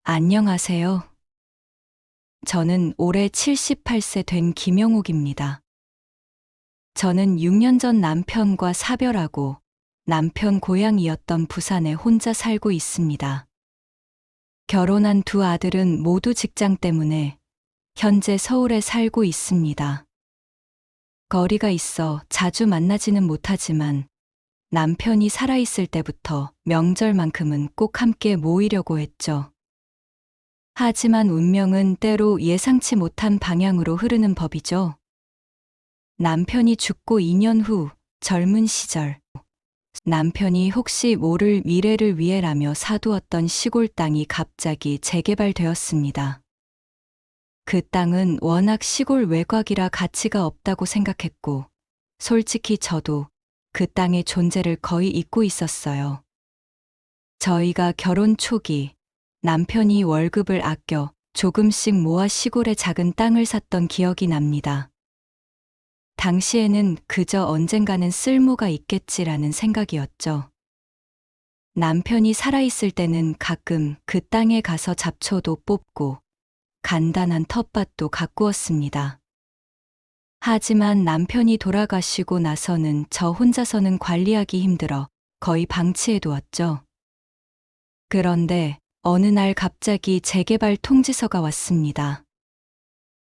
안녕하세요. 저는 올해 78세 된 김영옥입니다. 저는 6년 전 남편과 사별하고 남편 고향이었던 부산에 혼자 살고 있습니다. 결혼한 두 아들은 모두 직장 때문에 현재 서울에 살고 있습니다. 거리가 있어 자주 만나지는 못하지만 남편이 살아있을 때부터 명절만큼은 꼭 함께 모이려고 했죠. 하지만 운명은 때로 예상치 못한 방향으로 흐르는 법이죠. 남편이 죽고 2년 후 젊은 시절 남편이 혹시 모를 미래를 위해라며 사두었던 시골 땅이 갑자기 재개발되었습니다. 그 땅은 워낙 시골 외곽이라 가치가 없다고 생각했고 솔직히 저도 그 땅의 존재를 거의 잊고 있었어요. 저희가 결혼 초기 남편이 월급을 아껴 조금씩 모아 시골에 작은 땅을 샀던 기억이 납니다. 당시에는 그저 언젠가는 쓸모가 있겠지라는 생각이었죠. 남편이 살아있을 때는 가끔 그 땅에 가서 잡초도 뽑고 간단한 텃밭도 가꾸었습니다. 하지만 남편이 돌아가시고 나서는 저 혼자서는 관리하기 힘들어 거의 방치해두었죠. 그런데 어느 날 갑자기 재개발 통지서가 왔습니다.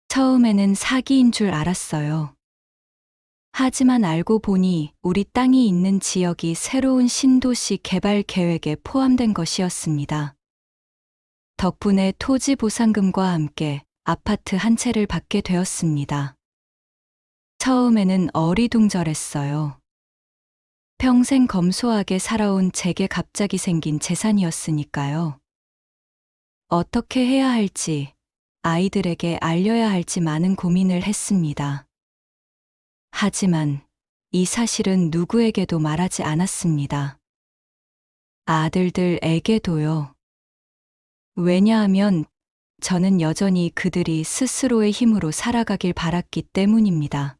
처음에는 사기인 줄 알았어요. 하지만 알고 보니 우리 땅이 있는 지역이 새로운 신도시 개발 계획에 포함된 것이었습니다. 덕분에 토지 보상금과 함께 아파트 한 채를 받게 되었습니다. 처음에는 어리둥절했어요. 평생 검소하게 살아온 제게 갑자기 생긴 재산이었으니까요. 어떻게 해야 할지, 아이들에게 알려야 할지 많은 고민을 했습니다. 하지만 이 사실은 누구에게도 말하지 않았습니다. 아들들에게도요. 왜냐하면 저는 여전히 그들이 스스로의 힘으로 살아가길 바랐기 때문입니다.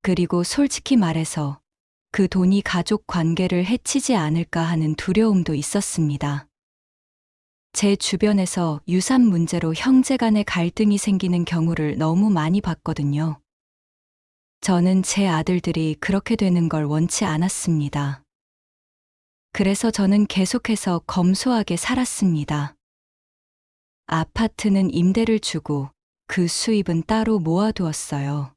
그리고 솔직히 말해서 그 돈이 가족 관계를 해치지 않을까 하는 두려움도 있었습니다. 제 주변에서 유산 문제로 형제 간의 갈등이 생기는 경우를 너무 많이 봤거든요. 저는 제 아들들이 그렇게 되는 걸 원치 않았습니다. 그래서 저는 계속해서 검소하게 살았습니다. 아파트는 임대를 주고 그 수입은 따로 모아두었어요.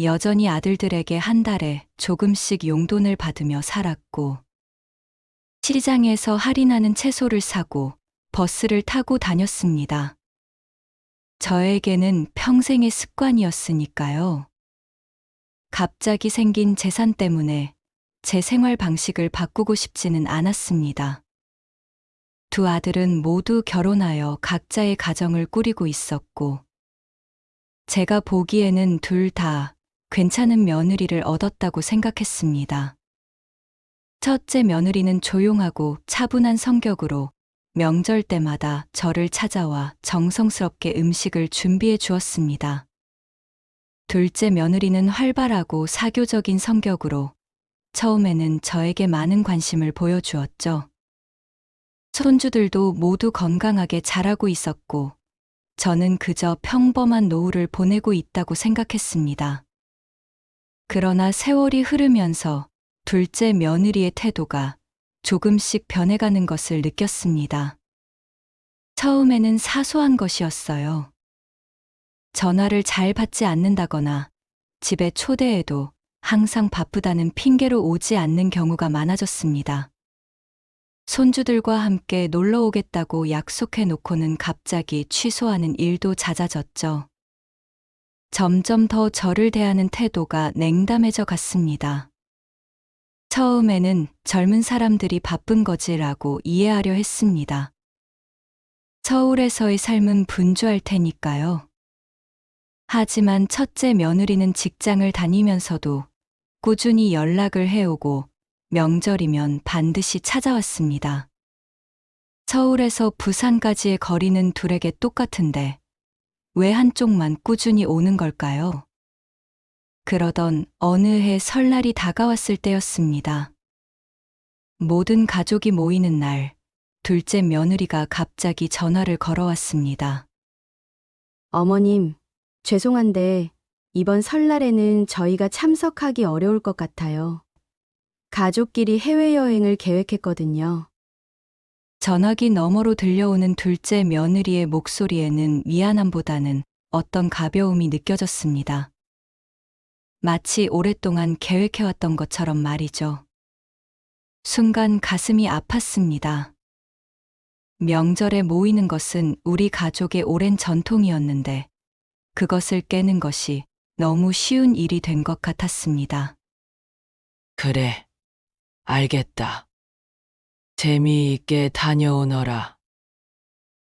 여전히 아들들에게 한 달에 조금씩 용돈을 받으며 살았고, 시장에서 할인하는 채소를 사고 버스를 타고 다녔습니다. 저에게는 평생의 습관이었으니까요. 갑자기 생긴 재산 때문에 제 생활 방식을 바꾸고 싶지는 않았습니다. 두 아들은 모두 결혼하여 각자의 가정을 꾸리고 있었고, 제가 보기에는 둘 다 괜찮은 며느리를 얻었다고 생각했습니다. 첫째 며느리는 조용하고 차분한 성격으로 명절 때마다 저를 찾아와 정성스럽게 음식을 준비해 주었습니다. 둘째 며느리는 활발하고 사교적인 성격으로 처음에는 저에게 많은 관심을 보여주었죠. 손주들도 모두 건강하게 자라고 있었고, 저는 그저 평범한 노후를 보내고 있다고 생각했습니다. 그러나 세월이 흐르면서 둘째 며느리의 태도가 조금씩 변해가는 것을 느꼈습니다. 처음에는 사소한 것이었어요. 전화를 잘 받지 않는다거나 집에 초대해도 항상 바쁘다는 핑계로 오지 않는 경우가 많아졌습니다. 손주들과 함께 놀러 오겠다고 약속해 놓고는 갑자기 취소하는 일도 잦아졌죠. 점점 더 저를 대하는 태도가 냉담해져 갔습니다. 처음에는 젊은 사람들이 바쁜 거지라고 이해하려 했습니다. 서울에서의 삶은 분주할 테니까요. 하지만 첫째 며느리는 직장을 다니면서도 꾸준히 연락을 해오고 명절이면 반드시 찾아왔습니다. 서울에서 부산까지의 거리는 둘에게 똑같은데 왜 한쪽만 꾸준히 오는 걸까요? 그러던 어느 해 설날이 다가왔을 때였습니다. 모든 가족이 모이는 날, 둘째 며느리가 갑자기 전화를 걸어왔습니다. 어머님, 죄송한데 이번 설날에는 저희가 참석하기 어려울 것 같아요. 가족끼리 해외여행을 계획했거든요. 전화기 너머로 들려오는 둘째 며느리의 목소리에는 미안함보다는 어떤 가벼움이 느껴졌습니다. 마치 오랫동안 계획해왔던 것처럼 말이죠. 순간 가슴이 아팠습니다. 명절에 모이는 것은 우리 가족의 오랜 전통이었는데 그것을 깨는 것이 너무 쉬운 일이 된 것 같았습니다. 그래, 알겠다. 재미있게 다녀오너라.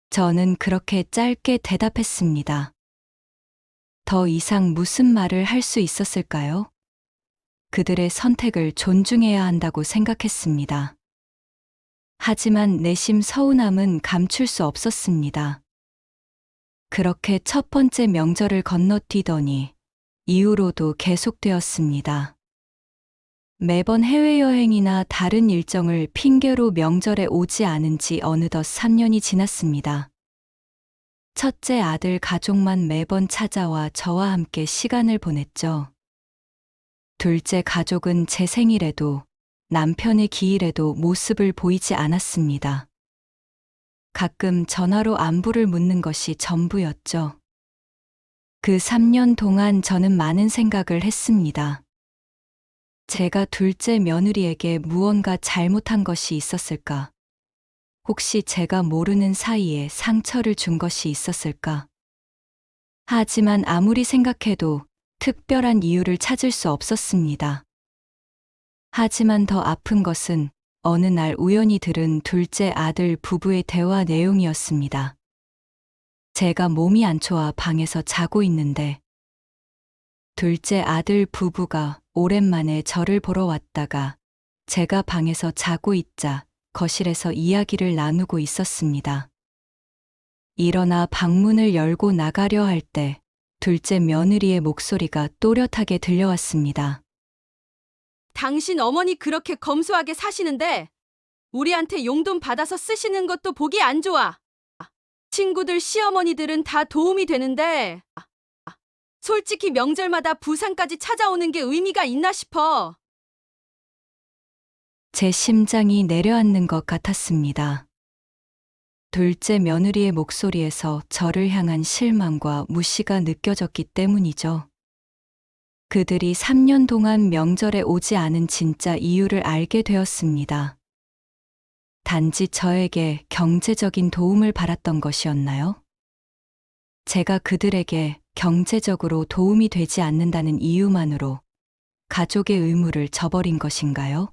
저는 그렇게 짧게 대답했습니다. 더 이상 무슨 말을 할 수 있었을까요? 그들의 선택을 존중해야 한다고 생각했습니다. 하지만 내심 서운함은 감출 수 없었습니다. 그렇게 첫 번째 명절을 건너뛰더니 이후로도 계속되었습니다. 매번 해외여행이나 다른 일정을 핑계로 명절에 오지 않은 지 어느덧 3년이 지났습니다. 첫째 아들 가족만 매번 찾아와 저와 함께 시간을 보냈죠. 둘째 가족은 제 생일에도 남편의 기일에도 모습을 보이지 않았습니다. 가끔 전화로 안부를 묻는 것이 전부였죠. 그 3년 동안 저는 많은 생각을 했습니다. 제가 둘째 며느리에게 무언가 잘못한 것이 있었을까? 혹시 제가 모르는 사이에 상처를 준 것이 있었을까? 하지만 아무리 생각해도 특별한 이유를 찾을 수 없었습니다. 하지만 더 아픈 것은 어느 날 우연히 들은 둘째 아들 부부의 대화 내용이었습니다. 제가 몸이 안 좋아 방에서 자고 있는데 둘째 아들 부부가 오랜만에 저를 보러 왔다가 제가 방에서 자고 있자 거실에서 이야기를 나누고 있었습니다. 일어나 방문을 열고 나가려 할 때 둘째 며느리의 목소리가 또렷하게 들려왔습니다. 당신 어머니 그렇게 검소하게 사시는데 우리한테 용돈 받아서 쓰시는 것도 보기 안 좋아. 친구들 시어머니들은 다 도움이 되는데 솔직히 명절마다 부산까지 찾아오는 게 의미가 있나 싶어. 제 심장이 내려앉는 것 같았습니다. 둘째 며느리의 목소리에서 저를 향한 실망과 무시가 느껴졌기 때문이죠. 그들이 3년 동안 명절에 오지 않은 진짜 이유를 알게 되었습니다. 단지 저에게 경제적인 도움을 바랐던 것이었나요? 제가 그들에게 경제적으로 도움이 되지 않는다는 이유만으로 가족의 의무를 저버린 것인가요?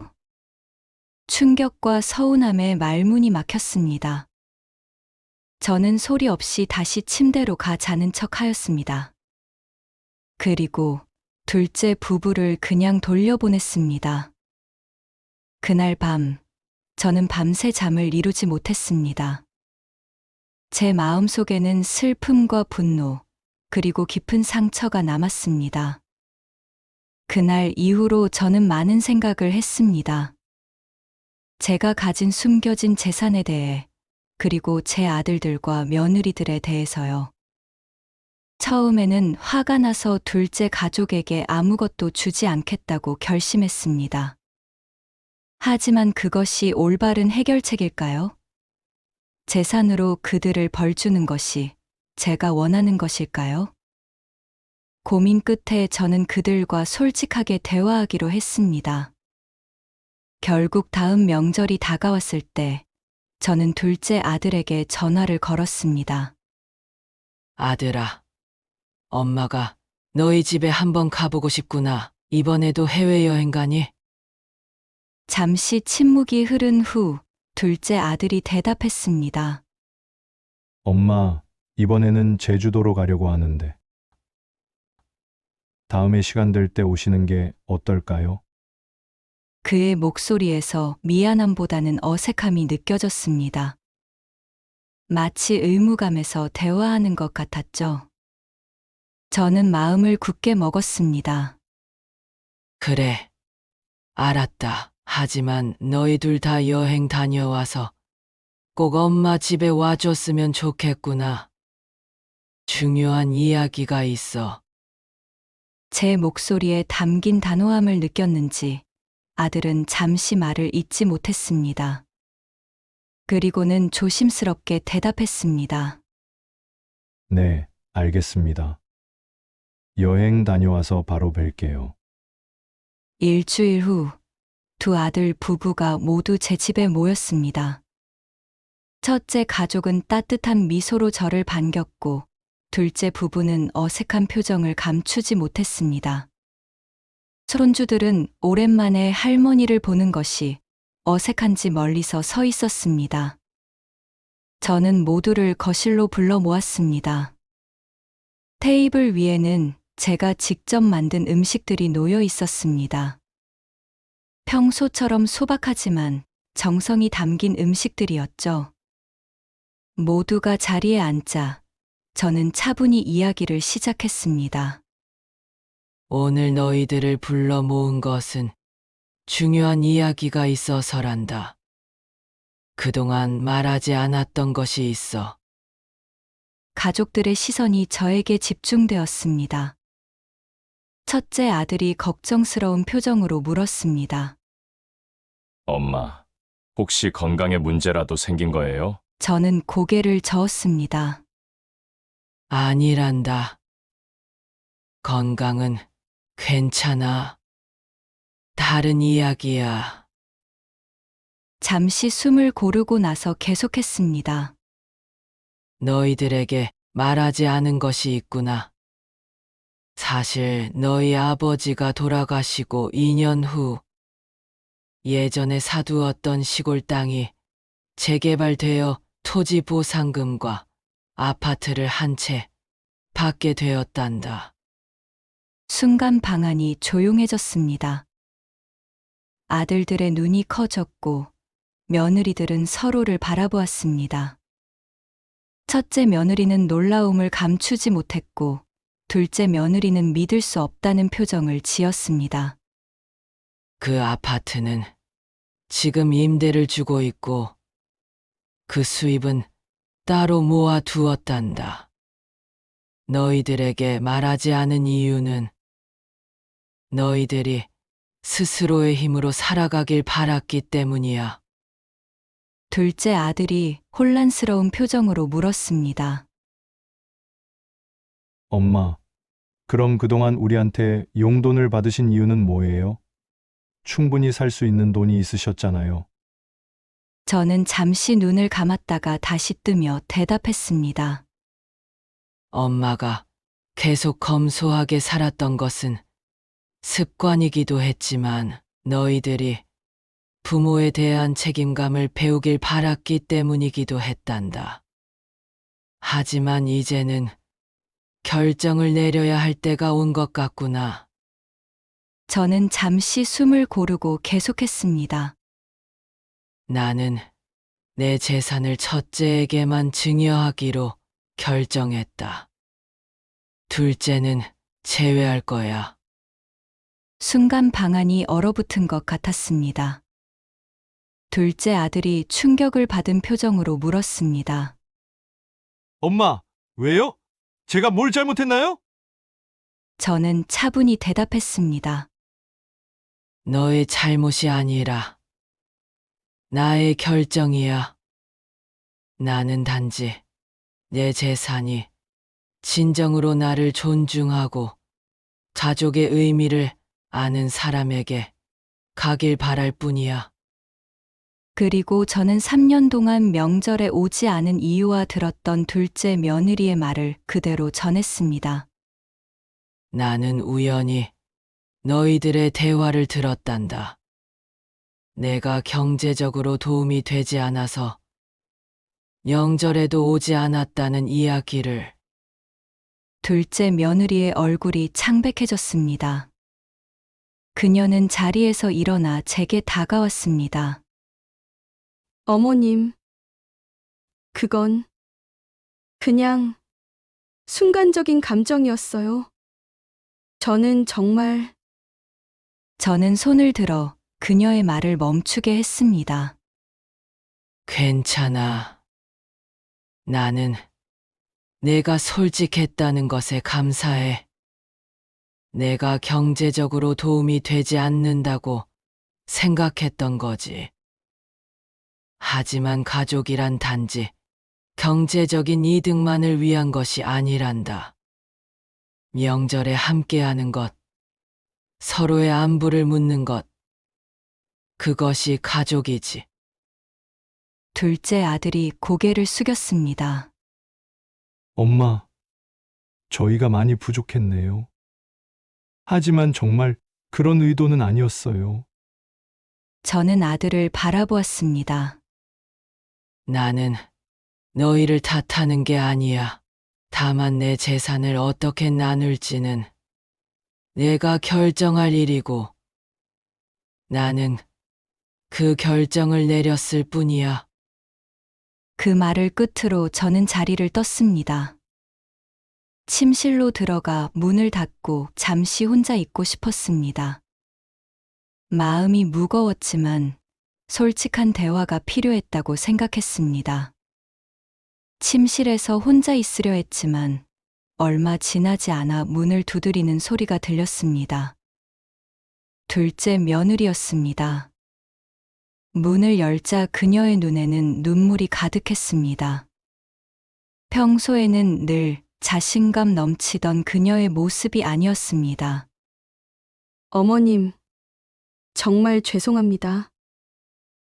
충격과 서운함에 말문이 막혔습니다. 저는 소리 없이 다시 침대로 가 자는 척 하였습니다. 그리고 둘째 부부를 그냥 돌려보냈습니다. 그날 밤, 저는 밤새 잠을 이루지 못했습니다. 제 마음속에는 슬픔과 분노, 그리고 깊은 상처가 남았습니다. 그날 이후로 저는 많은 생각을 했습니다. 제가 가진 숨겨진 재산에 대해, 그리고 제 아들들과 며느리들에 대해서요. 처음에는 화가 나서 둘째 가족에게 아무것도 주지 않겠다고 결심했습니다. 하지만 그것이 올바른 해결책일까요? 재산으로 그들을 벌주는 것이 제가 원하는 것일까요? 고민 끝에 저는 그들과 솔직하게 대화하기로 했습니다. 결국 다음 명절이 다가왔을 때 저는 둘째 아들에게 전화를 걸었습니다. 아들아, 엄마가 너희 집에 한번 가보고 싶구나. 이번에도 해외여행 가니? 잠시 침묵이 흐른 후 둘째 아들이 대답했습니다. 엄마, 이번에는 제주도로 가려고 하는데. 다음에 시간 될 때 오시는 게 어떨까요? 그의 목소리에서 미안함보다는 어색함이 느껴졌습니다. 마치 의무감에서 대화하는 것 같았죠. 저는 마음을 굳게 먹었습니다. 그래, 알았다. 하지만 너희 둘 다 여행 다녀와서 꼭 엄마 집에 와줬으면 좋겠구나. 중요한 이야기가 있어. 제 목소리에 담긴 단호함을 느꼈는지 아들은 잠시 말을 잇지 못했습니다. 그리고는 조심스럽게 대답했습니다. 네, 알겠습니다. 여행 다녀와서 바로 뵐게요. 일주일 후 두 아들 부부가 모두 제 집에 모였습니다. 첫째 가족은 따뜻한 미소로 저를 반겼고 둘째 부부는 어색한 표정을 감추지 못했습니다. 손주들은 오랜만에 할머니를 보는 것이 어색한지 멀리서 서 있었습니다. 저는 모두를 거실로 불러 모았습니다. 테이블 위에는 제가 직접 만든 음식들이 놓여 있었습니다. 평소처럼 소박하지만 정성이 담긴 음식들이었죠. 모두가 자리에 앉자 저는 차분히 이야기를 시작했습니다. 오늘 너희들을 불러 모은 것은 중요한 이야기가 있어서란다. 그동안 말하지 않았던 것이 있어. 가족들의 시선이 저에게 집중되었습니다. 첫째 아들이 걱정스러운 표정으로 물었습니다. 엄마, 혹시 건강에 문제라도 생긴 거예요? 저는 고개를 저었습니다. 아니란다. 건강은 괜찮아. 다른 이야기야. 잠시 숨을 고르고 나서 계속했습니다. 너희들에게 말하지 않은 것이 있구나. 사실 너희 아버지가 돌아가시고 2년 후 예전에 사두었던 시골 땅이 재개발되어 토지 보상금과 아파트를 한 채 받게 되었단다. 순간 방안이 조용해졌습니다. 아들들의 눈이 커졌고 며느리들은 서로를 바라보았습니다. 첫째 며느리는 놀라움을 감추지 못했고 둘째 며느리는 믿을 수 없다는 표정을 지었습니다. 그 아파트는 지금 임대를 주고 있고 그 수입은 따로 모아 두었단다. 너희들에게 말하지 않은 이유는 너희들이 스스로의 힘으로 살아가길 바랐기 때문이야. 둘째 아들이 혼란스러운 표정으로 물었습니다. 엄마, 그럼 그동안 우리한테 용돈을 받으신 이유는 뭐예요? 충분히 살 수 있는 돈이 있으셨잖아요. 저는 잠시 눈을 감았다가 다시 뜨며 대답했습니다. 엄마가 계속 검소하게 살았던 것은 습관이기도 했지만 너희들이 부모에 대한 책임감을 배우길 바랐기 때문이기도 했단다. 하지만 이제는 결정을 내려야 할 때가 온 것 같구나. 저는 잠시 숨을 고르고 계속했습니다. 나는 내 재산을 첫째에게만 증여하기로 결정했다. 둘째는 제외할 거야. 순간 방안이 얼어붙은 것 같았습니다. 둘째 아들이 충격을 받은 표정으로 물었습니다. 엄마, 왜요? 제가 뭘 잘못했나요? 저는 차분히 대답했습니다. 너의 잘못이 아니라 나의 결정이야. 나는 단지 내 재산이 진정으로 나를 존중하고 가족의 의미를 아는 사람에게 가길 바랄 뿐이야. 그리고 저는 3년 동안 명절에 오지 않은 이유와 들었던 둘째 며느리의 말을 그대로 전했습니다. 나는 우연히 너희들의 대화를 들었단다. 내가 경제적으로 도움이 되지 않아서 명절에도 오지 않았다는 이야기를. 둘째 며느리의 얼굴이 창백해졌습니다. 그녀는 자리에서 일어나 제게 다가왔습니다. 어머님, 그건 그냥 순간적인 감정이었어요. 저는 정말 저는 손을 들어 그녀의 말을 멈추게 했습니다. 괜찮아. 나는 내가 솔직했다는 것에 감사해. 내가 경제적으로 도움이 되지 않는다고 생각했던 거지. 하지만 가족이란 단지 경제적인 이득만을 위한 것이 아니란다. 명절에 함께하는 것, 서로의 안부를 묻는 것, 그것이 가족이지. 둘째 아들이 고개를 숙였습니다. 엄마, 저희가 많이 부족했네요. 하지만 정말 그런 의도는 아니었어요. 저는 아들을 바라보았습니다. 나는 너희를 탓하는 게 아니야. 다만 내 재산을 어떻게 나눌지는 내가 결정할 일이고 나는 그 결정을 내렸을 뿐이야. 그 말을 끝으로 저는 자리를 떴습니다. 침실로 들어가 문을 닫고 잠시 혼자 있고 싶었습니다. 마음이 무거웠지만 솔직한 대화가 필요했다고 생각했습니다. 침실에서 혼자 있으려 했지만 얼마 지나지 않아 문을 두드리는 소리가 들렸습니다. 둘째 며느리였습니다. 문을 열자 그녀의 눈에는 눈물이 가득했습니다. 평소에는 늘 자신감 넘치던 그녀의 모습이 아니었습니다. 어머님, 정말 죄송합니다.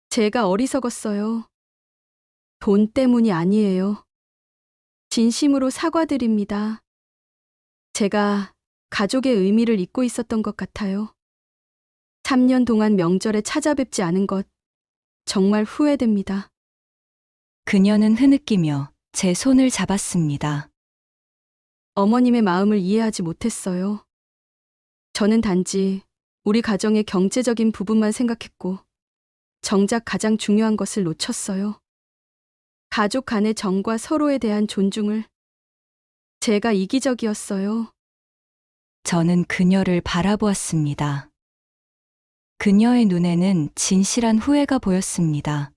제가 어리석었어요. 돈 때문이 아니에요. 진심으로 사과드립니다. 제가 가족의 의미를 잊고 있었던 것 같아요. 3년 동안 명절에 찾아뵙지 않은 것 정말 후회됩니다. 그녀는 흐느끼며 제 손을 잡았습니다. 어머님의 마음을 이해하지 못했어요. 저는 단지 우리 가정의 경제적인 부분만 생각했고 정작 가장 중요한 것을 놓쳤어요. 가족 간의 정과 서로에 대한 존중을. 제가 이기적이었어요. 저는 그녀를 바라보았습니다. 그녀의 눈에는 진실한 후회가 보였습니다.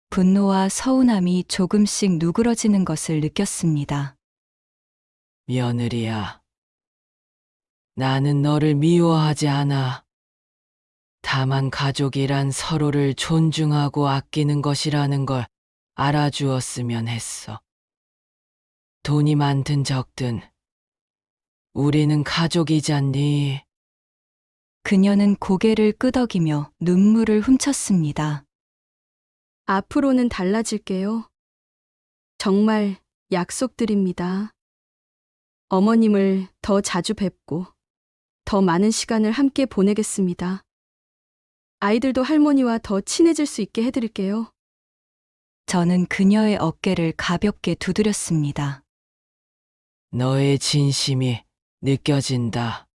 분노와 서운함이 조금씩 누그러지는 것을 느꼈습니다. 며느리야, 나는 너를 미워하지 않아. 다만 가족이란 서로를 존중하고 아끼는 것이라는 걸 알아주었으면 했어. 돈이 많든 적든 우리는 가족이잖니. 그녀는 고개를 끄덕이며 눈물을 훔쳤습니다. 앞으로는 달라질게요. 정말 약속드립니다. 어머님을 더 자주 뵙고 더 많은 시간을 함께 보내겠습니다. 아이들도 할머니와 더 친해질 수 있게 해드릴게요. 저는 그녀의 어깨를 가볍게 두드렸습니다. 너의 진심이 느껴진다.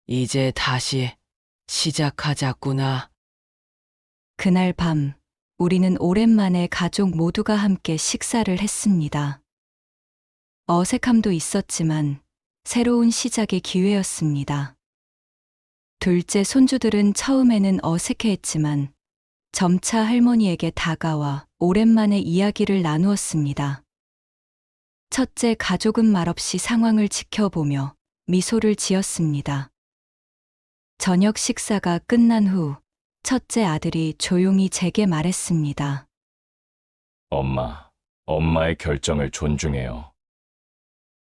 이제 다시 시작하자꾸나. 그날 밤, 우리는 오랜만에 가족 모두가 함께 식사를 했습니다. 어색함도 있었지만 새로운 시작의 기회였습니다. 둘째 손주들은 처음에는 어색해했지만 점차 할머니에게 다가와 오랜만에 이야기를 나누었습니다. 첫째 가족은 말없이 상황을 지켜보며 미소를 지었습니다. 저녁 식사가 끝난 후 첫째 아들이 조용히 제게 말했습니다. 엄마의 결정을 존중해요.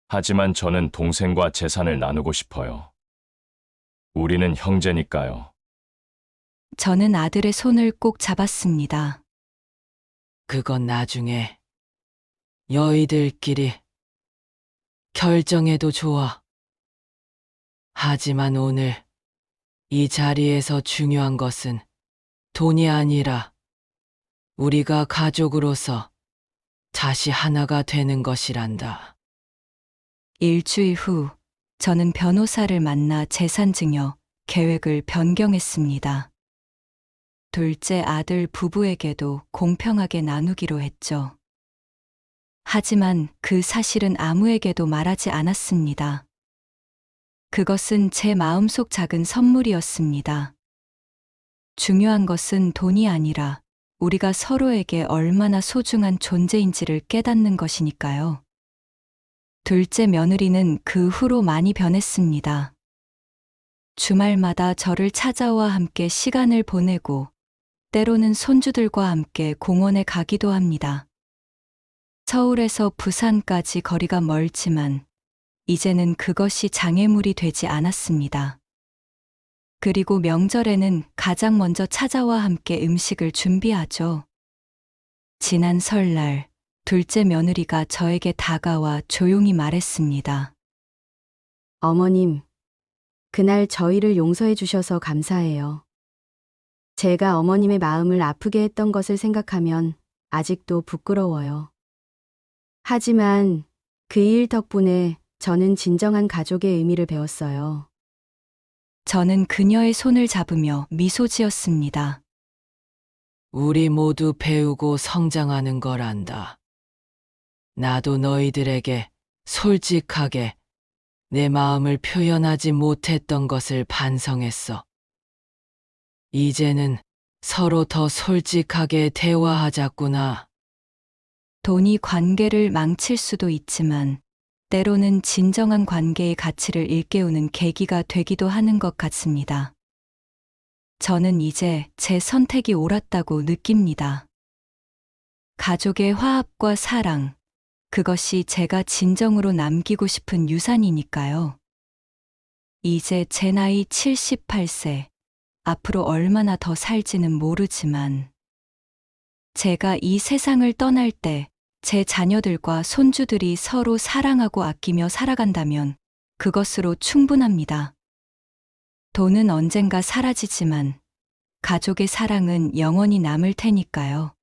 하지만 저는 동생과 재산을 나누고 싶어요. 우리는 형제니까요. 저는 아들의 손을 꼭 잡았습니다. 그건 나중에 너희들끼리 결정해도 좋아. 하지만 오늘 이 자리에서 중요한 것은 돈이 아니라 우리가 가족으로서 다시 하나가 되는 것이란다. 일주일 후 저는 변호사를 만나 재산 증여 계획을 변경했습니다. 둘째 아들 부부에게도 공평하게 나누기로 했죠. 하지만 그 사실은 아무에게도 말하지 않았습니다. 그것은 제 마음속 작은 선물이었습니다. 중요한 것은 돈이 아니라 우리가 서로에게 얼마나 소중한 존재인지를 깨닫는 것이니까요. 둘째 며느리는 그 후로 많이 변했습니다. 주말마다 저를 찾아와 함께 시간을 보내고 때로는 손주들과 함께 공원에 가기도 합니다. 서울에서 부산까지 거리가 멀지만 이제는 그것이 장애물이 되지 않았습니다. 그리고 명절에는 가장 먼저 찾아와 함께 음식을 준비하죠. 지난 설날, 둘째 며느리가 저에게 다가와 조용히 말했습니다. 어머님, 그날 저희를 용서해 주셔서 감사해요. 제가 어머님의 마음을 아프게 했던 것을 생각하면 아직도 부끄러워요. 하지만 그 일 덕분에 저는 진정한 가족의 의미를 배웠어요. 저는 그녀의 손을 잡으며 미소 지었습니다. 우리 모두 배우고 성장하는 걸 안다. 나도 너희들에게 솔직하게 내 마음을 표현하지 못했던 것을 반성했어. 이제는 서로 더 솔직하게 대화하자꾸나. 돈이 관계를 망칠 수도 있지만 때로는 진정한 관계의 가치를 일깨우는 계기가 되기도 하는 것 같습니다. 저는 이제 제 선택이 옳았다고 느낍니다. 가족의 화합과 사랑, 그것이 제가 진정으로 남기고 싶은 유산이니까요. 이제 제 나이 78세, 앞으로 얼마나 더 살지는 모르지만 제가 이 세상을 떠날 때 제 자녀들과 손주들이 서로 사랑하고 아끼며 살아간다면 그것으로 충분합니다. 돈은 언젠가 사라지지만 가족의 사랑은 영원히 남을 테니까요.